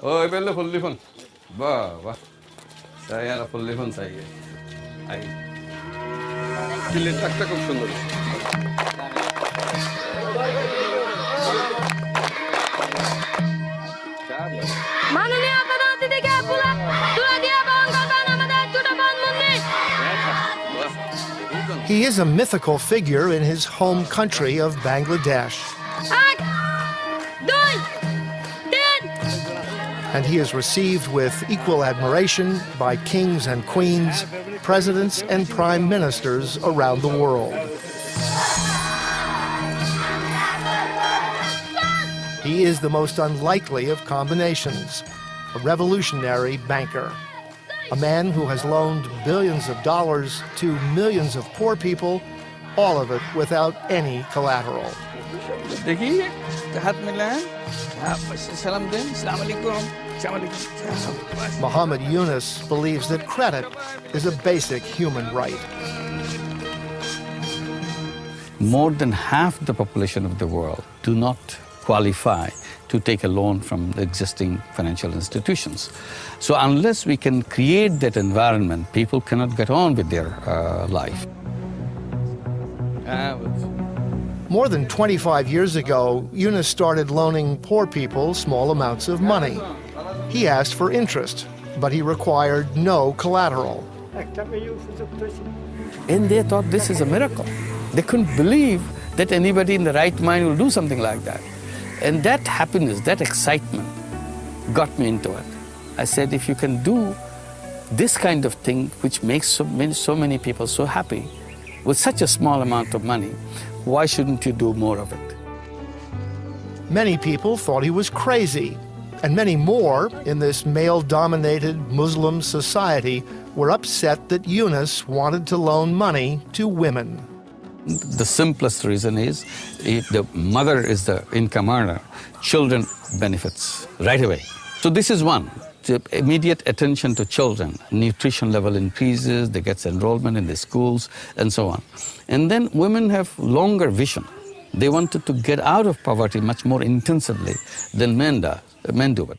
Oh, I will full phone. Bah, bah. Saya full phone saya. Ay. Kili tak tak খুব সুন্দর. মাননীয় প্রধান অতিথিকে তুলে দিয়ে বহন করবেন আমাদের ছোট বোন Munni. He is a mythical figure in his home country of Bangladesh. And he is received with equal admiration by kings and queens, presidents and prime ministers around the world. He is the most unlikely of combinations, a revolutionary banker, a man who has loaned billions of dollars to millions of poor people, all of it without any collateral. Muhammad Yunus believes that credit is a basic human right. More than half the population of the world do not qualify to take a loan from the existing financial institutions. So unless we can create that environment, people cannot get on with their life. More than 25 years ago, Yunus started loaning poor people small amounts of money. He asked for interest, but he required no collateral. And they thought this is a miracle. They couldn't believe that anybody in the right mind will do something like that. And that happiness, that excitement got me into it. I said, if you can do this kind of thing, which makes so many people so happy, with such a small amount of money, why shouldn't you do more of it? Many people thought he was crazy, and many more in this male-dominated Muslim society were upset that Yunus wanted to loan money to women. The simplest reason is if the mother is the income earner, children benefits right away. So this is one. Immediate attention to children, nutrition level increases, they get enrollment in the schools, and so on. And then women have longer vision. They wanted to get out of poverty much more intensively than men do it.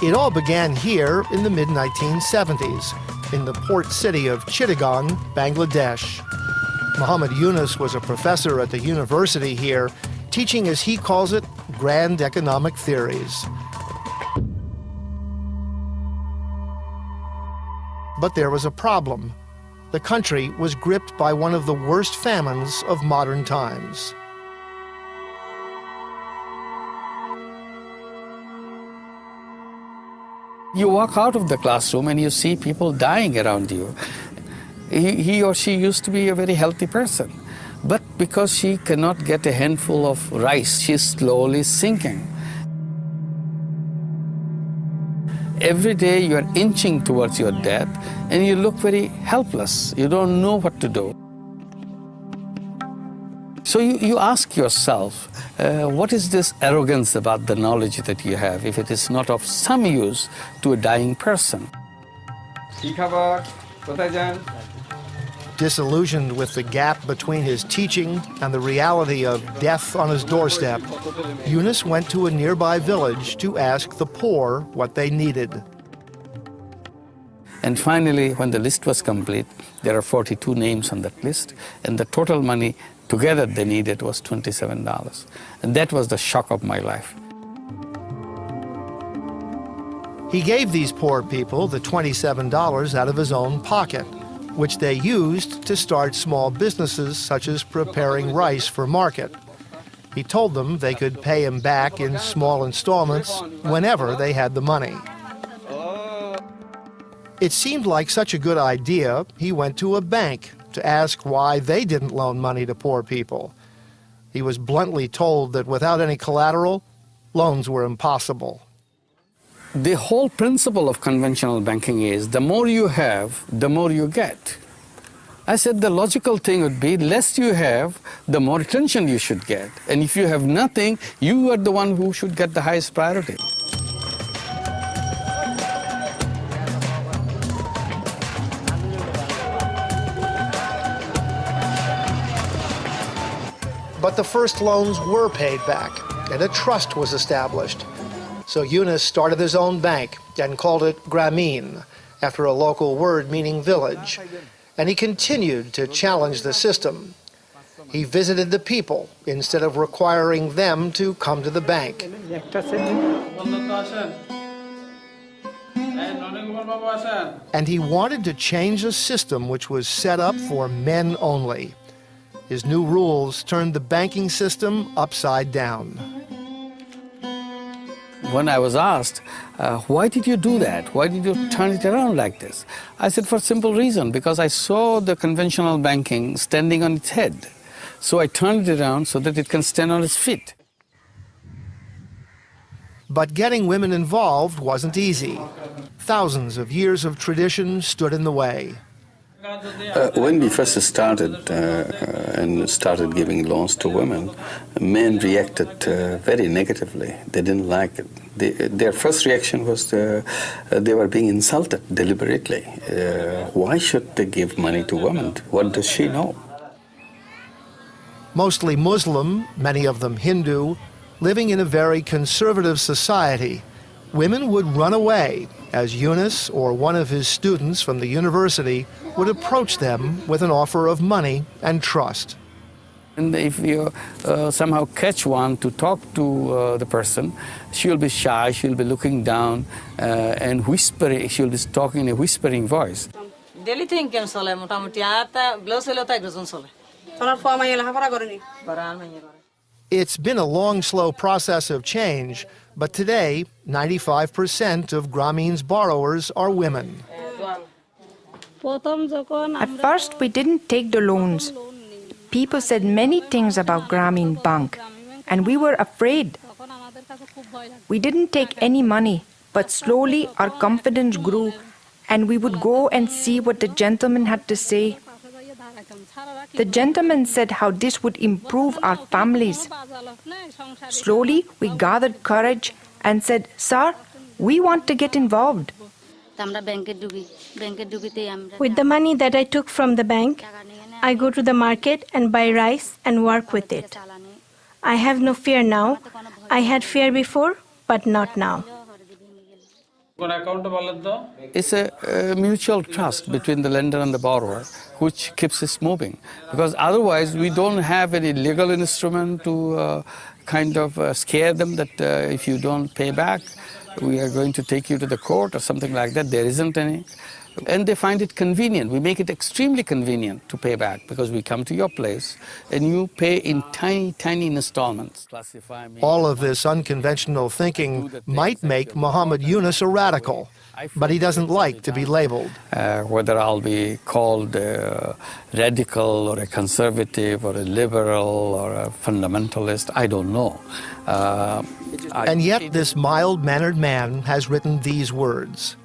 It all began here in the mid-1970s, in the port city of Chittagong, Bangladesh. Muhammad Yunus was a professor at the university here, teaching, as he calls it, grand economic theories. But there was a problem. The country was gripped by one of the worst famines of modern times. You walk out of the classroom and you see people dying around you. He or she used to be a very healthy person, but because she cannot get a handful of rice, she's slowly sinking. Every day you are inching towards your death and you look very helpless. You don't know what to do. So you ask yourself, what is this arrogance about the knowledge that you have if it is not of some use to a dying person? Disillusioned with the gap between his teaching and the reality of death on his doorstep, Yunus went to a nearby village to ask the poor what they needed. And finally, when the list was complete, there are 42 names on that list, and the total money together they needed was $27. And that was the shock of my life. He gave these poor people the $27 out of his own pocket, which they used to start small businesses such as preparing rice for market. He told them they could pay him back in small installments whenever they had the money. It seemed like such a good idea, he went to a bank to ask why they didn't loan money to poor people. He was bluntly told that without any collateral, loans were impossible. The whole principle of conventional banking is the more you have, the more you get. I said the logical thing would be less you have, the more attention you should get. And if you have nothing, you are the one who should get the highest priority. But the first loans were paid back, and a trust was established. So Yunus started his own bank and called it Grameen, after a local word meaning village. And he continued to challenge the system. He visited the people instead of requiring them to come to the bank. And he wanted to change a system which was set up for men only. His new rules turned the banking system upside down. When I was asked, why did you do that? Why did you turn it around like this? I said, for a simple reason, because I saw the conventional banking standing on its head. So I turned it around so that it can stand on its feet. But getting women involved wasn't easy. Thousands of years of tradition stood in the way. When we first started and started giving loans to women, men reacted very negatively. They didn't like it. Their first reaction was they were being insulted deliberately. Why should they give money to women? What does she know? Mostly Muslim, many of them Hindu, living in a very conservative society, women would run away as Yunus or one of his students from the university would approach them with an offer of money and trust. And if you somehow catch one to talk to the person, she'll be shy, she'll be looking down and whispering, she'll be talking in a whispering voice. Daily thinking sole motamuti ata blows sole ta grazon sole. Tonar fo amay lahapara goreni. Baran manye gore. It's been a long, slow process of change, but today, 95% of Grameen's borrowers are women. At first, we didn't take the loans. People said many things about Grameen Bank, and we were afraid. We didn't take any money, but slowly our confidence grew, and we would go and see what the gentleman had to say. The gentleman said how this would improve our families. Slowly, we gathered courage and said, "Sir, we want to get involved." With the money that I took from the bank, I go to the market and buy rice and work with it. I have no fear now. I had fear before, but not now. It's a mutual trust between the lender and the borrower, which keeps us moving. Because otherwise, we don't have any legal instrument to kind of scare them that if you don't pay back, we are going to take you to the court or something like that. There isn't any. And they find it convenient. We make it extremely convenient to pay back because we come to your place and you pay in tiny, tiny installments. All of this unconventional thinking might make Muhammad Yunus a radical, but he doesn't like to be labeled. Whether I'll be called a radical or a conservative or a liberal or a fundamentalist, I don't know. And yet this mild-mannered man has written these words.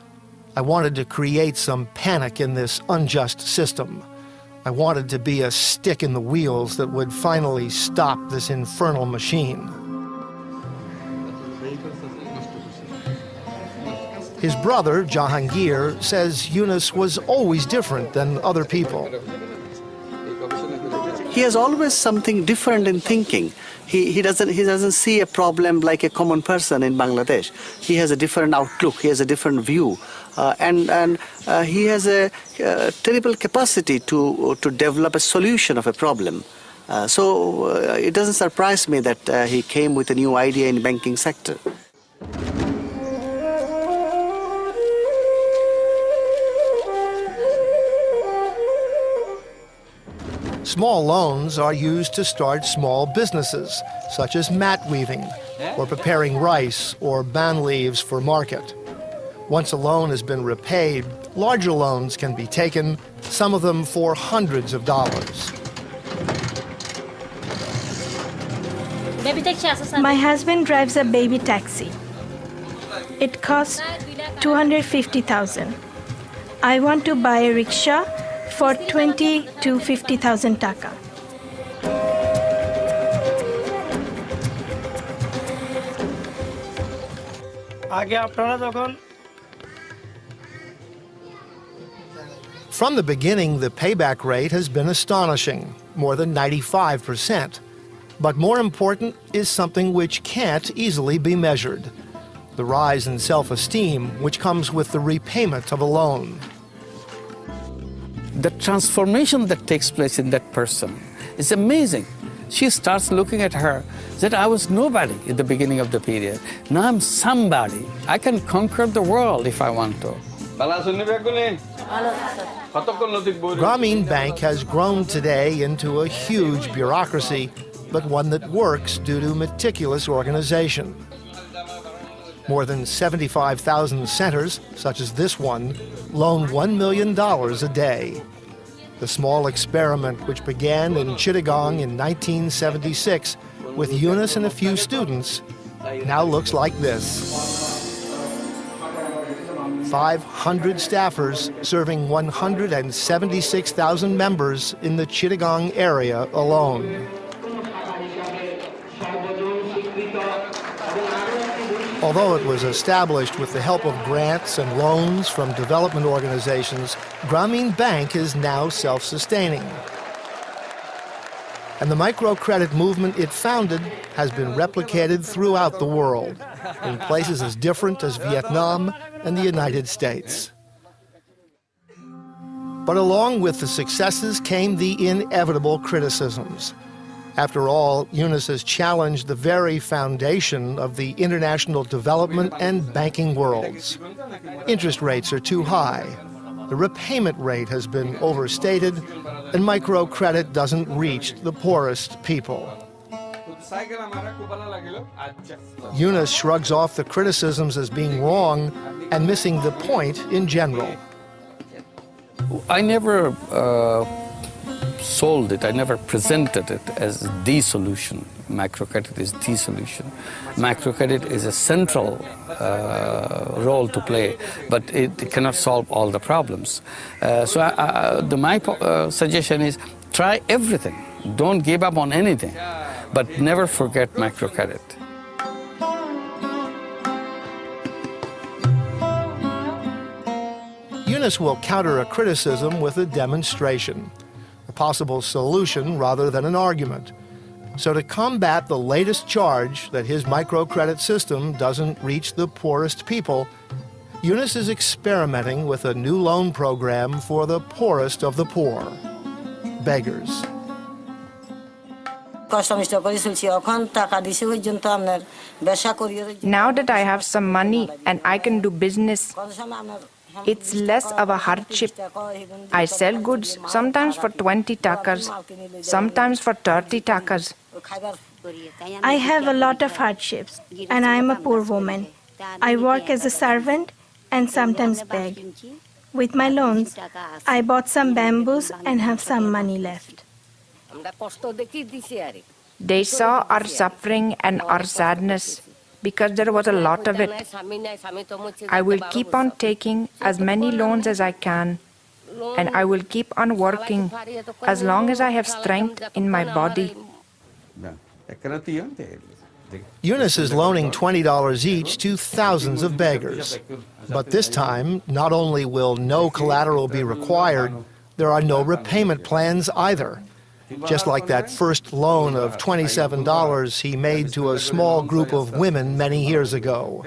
I wanted to create some panic in this unjust system. I wanted to be a stick in the wheels that would finally stop this infernal machine. His brother, Jahangir, says Yunus was always different than other people. He has always something different in thinking. He doesn't see a problem like a common person in Bangladesh. He has a different outlook. He has a different view, and he has a terrible capacity to develop a solution of a problem. So it doesn't surprise me that he came with a new idea in the banking sector. Small loans are used to start small businesses, such as mat weaving, or preparing rice or ban leaves for market. Once a loan has been repaid, larger loans can be taken, some of them for hundreds of dollars. My husband drives a baby taxi. It costs 250,000. I want to buy a rickshaw for 20 to 50,000 taka. From the beginning, the payback rate has been astonishing, more than 95%. But more important is something which can't easily be measured: the rise in self-esteem which comes with the repayment of a loan. The transformation that takes place in that person is amazing. She starts looking at her that I was nobody at the beginning of the period. Now I'm somebody. I can conquer the world if I want to. Grameen Bank has grown today into a huge bureaucracy, but one that works due to meticulous organization. More than 75,000 centers, such as this one, loan $1 million a day. The small experiment, which began in Chittagong in 1976 with Yunus and a few students, now looks like this. 500 staffers serving 176,000 members in the Chittagong area alone. Although it was established with the help of grants and loans from development organizations, Grameen Bank is now self-sustaining. And the microcredit movement it founded has been replicated throughout the world, in places as different as Vietnam and the United States. But along with the successes came the inevitable criticisms. After all, Yunus has challenged the very foundation of the international development and banking worlds. Interest rates are too high, the repayment rate has been overstated, and microcredit doesn't reach the poorest people. Yunus shrugs off the criticisms as being wrong and missing the point in general. I never sold it, I never presented it as the solution. Microcredit is the solution. Microcredit is a central role to play, but it cannot solve all the problems. My suggestion is try everything. Don't give up on anything, but never forget microcredit. Yunus will counter a criticism with a demonstration, a possible solution rather than an argument. So to combat the latest charge that his microcredit system doesn't reach the poorest people, Yunus is experimenting with a new loan program for the poorest of the poor, beggars. Now that I have some money and I can do business, it's less of a hardship. I sell goods sometimes for 20 takas, sometimes for 30 takas. I have a lot of hardships, and I am a poor woman. I work as a servant and sometimes beg. With my loans, I bought some bamboos and have some money left. They saw our suffering and our sadness because there was a lot of it. I will keep on taking as many loans as I can, and I will keep on working as long as I have strength in my body. Yunus is loaning $20 each to thousands of beggars. But this time, not only will no collateral be required, there are no repayment plans either. Just like that first loan of $27 he made to a small group of women many years ago.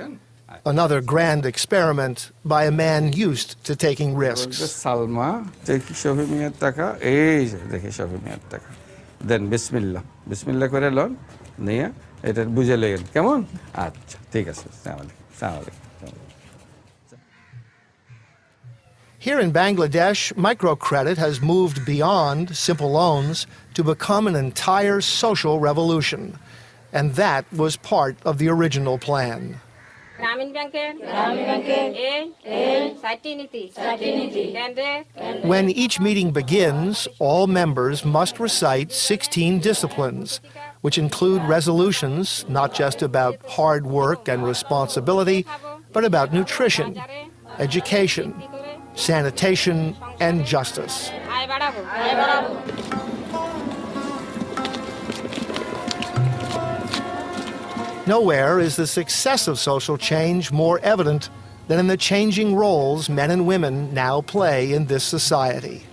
Another grand experiment by a man used to taking risks. Then Bismillah. Bismillah kore lon. Niya. Eta buje legen. Kemon? Acha. Thik ache. Assalamu alaikum. Here in Bangladesh, microcredit has moved beyond simple loans to become an entire social revolution. And that was part of the original plan. When each meeting begins, all members must recite 16 disciplines, which include resolutions not just about hard work and responsibility, but about nutrition, education, sanitation, and justice. Nowhere is the success of social change more evident than in the changing roles men and women now play in this society.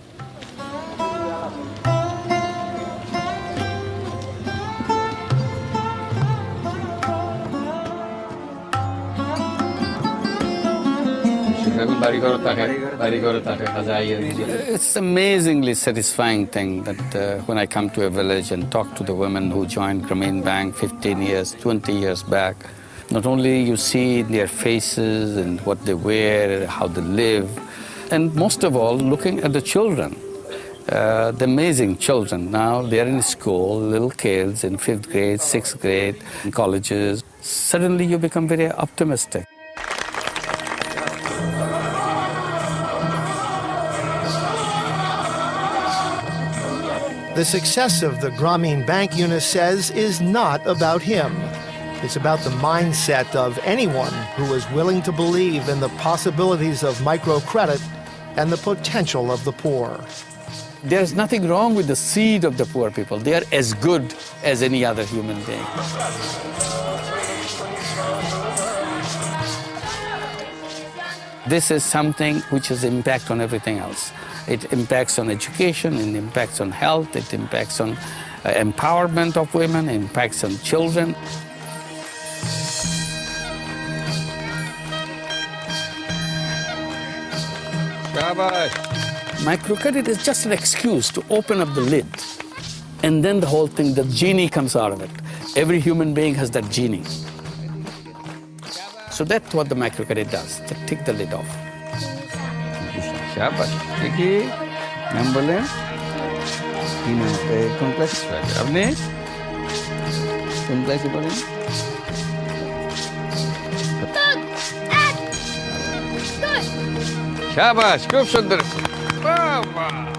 It's amazingly satisfying thing that when I come to a village and talk to the women who joined Grameen Bank 15 years, 20 years back, not only you see their faces and what they wear, how they live, and most of all, looking at the children. The amazing children now, they are in school, little kids in 5th grade, 6th grade, in colleges. Suddenly you become very optimistic. The success of the Grameen Bank, Yunus says, is not about him. It's about the mindset of anyone who is willing to believe in the possibilities of microcredit and the potential of the poor. There's nothing wrong with the seed of the poor people. They are as good as any other human being. This is something which has impact on everything else. It impacts on education, it impacts on health, it impacts on empowerment of women, it impacts on children. Microcredit is just an excuse to open up the lid. And then the whole thing, the genie comes out of it. Every human being has that genie. So that's what the microcredit does, just take the lid off. Shabash. Iki, nambole. Ina pe complex bag. Apne? Complex bag. Shabash, খুব সুন্দর। বাহ বাহ।